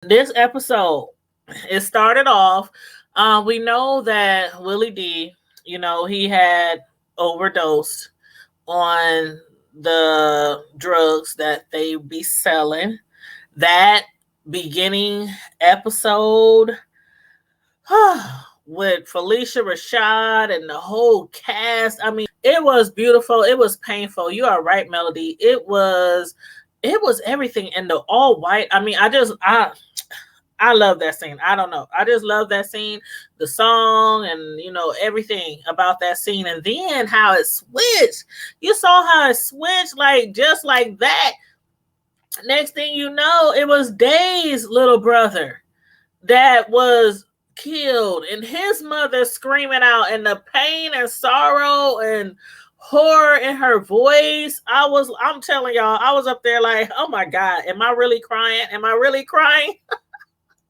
This episode, it started off. We know that Willie D, he had overdosed on the drugs that they be selling. That beginning episode with Felicia Rashad and the whole cast. I mean, it was beautiful. It was painful. You are right, Melody. It was everything in the all white. I mean, I love that scene. I don't know. I just love that scene, the song, and everything about that scene. And then how it switched. You saw how it switched, like just like that. Next thing you know, it was Day's little brother that was killed, and his mother screaming out, and the pain and sorrow and horror in her voice. I'm telling y'all, I was up there like, oh my God, am I really crying? Am I really crying?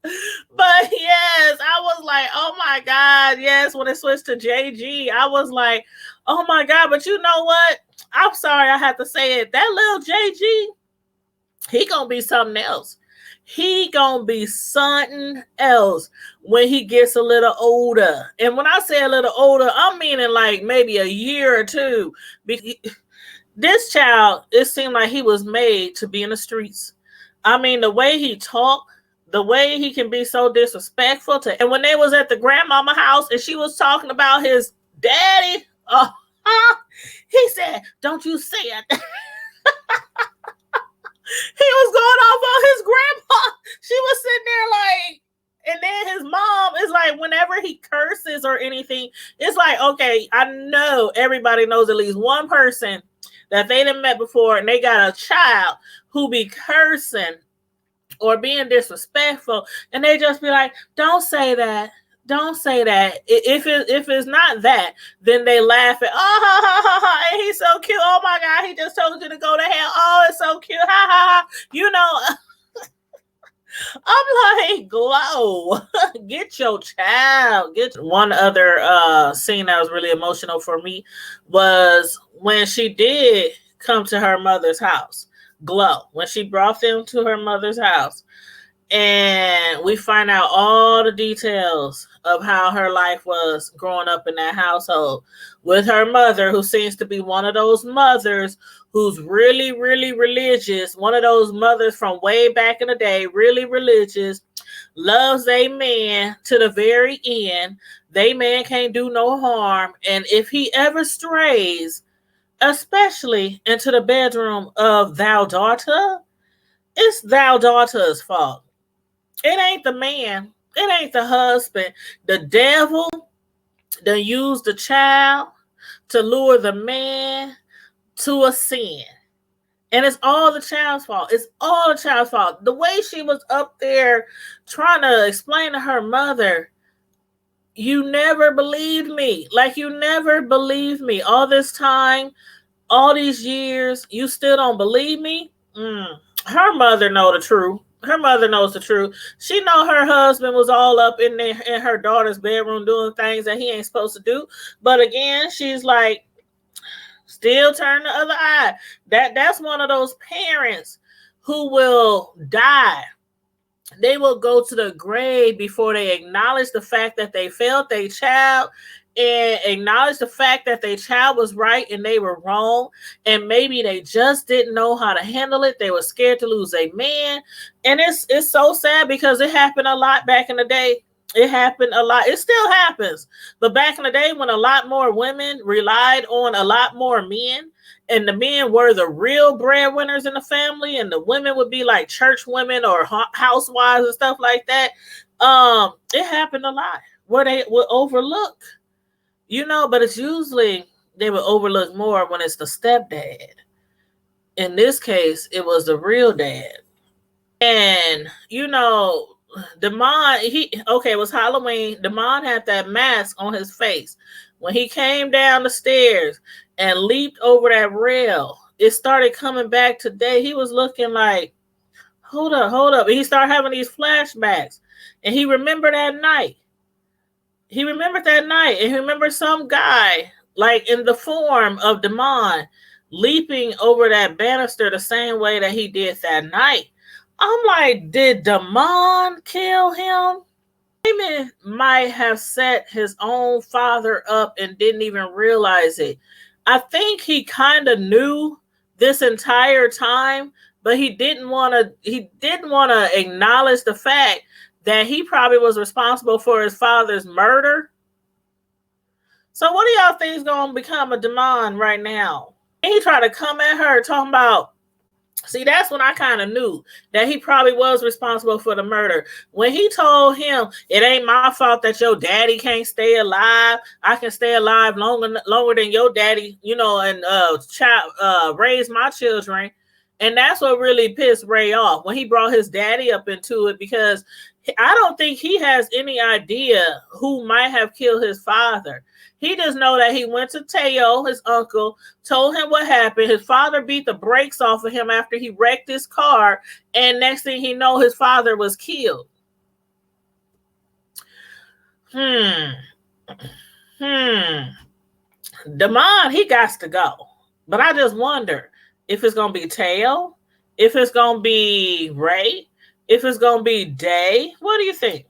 But yes, I was like, oh my God, yes, when it switched to JG, I was like, oh my God, but you know what? I'm sorry I have to say it. That little JG, he gonna be something else. He gonna be something else when he gets a little older. And when I say a little older, I'm meaning like maybe a year or two. This child, it seemed like he was made to be in the streets. I mean, the way he talked, the way he can be so disrespectful to. And when they was at the grandmama house and she was talking about his daddy, he said, "Don't you say it." He was going off on his grandma. She was sitting there like, and then his mom is like, whenever he curses or anything, it's like, okay, I know everybody knows at least one person that they done met before, and they got a child who be cursing or being disrespectful, and they just be like, "Don't say that. Don't say that." If it's not that, then they laugh at, oh, ha, ha, ha, ha, and he's so cute. Oh my God, he just told you to go to hell. Oh, it's so cute. Ha ha ha. I'm like, Glow, get your child. Get one other scene that was really emotional for me was when she did come to her mother's house. Glow, when she brought them to her mother's house, and we find out all the details of how her life was growing up in that household with her mother, who seems to be one of those mothers who's really, really religious, one of those mothers from way back in the day, really religious, loves a man to the very end. They man can't do no harm, and if he ever strays, especially into the bedroom of thou daughter, it's thou daughter's fault. It ain't the man. It ain't the husband. The devil done used the child to lure the man to a sin. And it's all the child's fault. It's all the child's fault. The way she was up there trying to explain to her mother, you never believed me. Like, you never believed me. All this time, all these years, you still don't believe me? Her mother know the truth. Her mother knows the truth. She know her husband was all up in there in her daughter's bedroom doing things that he ain't supposed to do. But again, she's like, still turn the other eye. That's one of those parents who will die. They will go to the grave before they acknowledge the fact that they failed their child and acknowledge the fact that their child was right and they were wrong, and maybe they just didn't know how to handle it. They were scared to lose a man, and it's so sad because it happened a lot back in the day. It happened a lot. It still happens, but back in the day when a lot more women relied on a lot more men, and the men were the real breadwinners in the family, and the women would be like church women or housewives and stuff like that. It happened a lot where they would overlook. But it's usually they would overlook more when it's the stepdad. In this case, it was the real dad. And, Damon, it was Halloween. Damon had that mask on his face. When he came down the stairs and leaped over that rail, it started coming back today. He was looking like, hold up. And he started having these flashbacks. And he remembered that night. He remembered that night, and he remembered some guy, like in the form of Damon, leaping over that banister the same way that he did that night. I'm like, did Damon kill him? Damon might have set his own father up and didn't even realize it. I think he kind of knew this entire time, but he didn't want to acknowledge the fact that he probably was responsible for his father's murder. So what do y'all think is going to become of Damon right now? He tried to come at her talking about, see, that's when I kind of knew that he probably was responsible for the murder. When he told him, it ain't my fault that your daddy can't stay alive. I can stay alive longer than your daddy, and raise my children. And that's what really pissed Ray off when he brought his daddy up into it, because I don't think he has any idea who might have killed his father. He just know that he went to Teo, his uncle, told him what happened. His father beat the brakes off of him after he wrecked his car. And next thing he know, his father was killed. Damon, he got to go. But I just wonder if it's going to be Teo, if it's going to be Ray, if it's going to be Day. What do you think?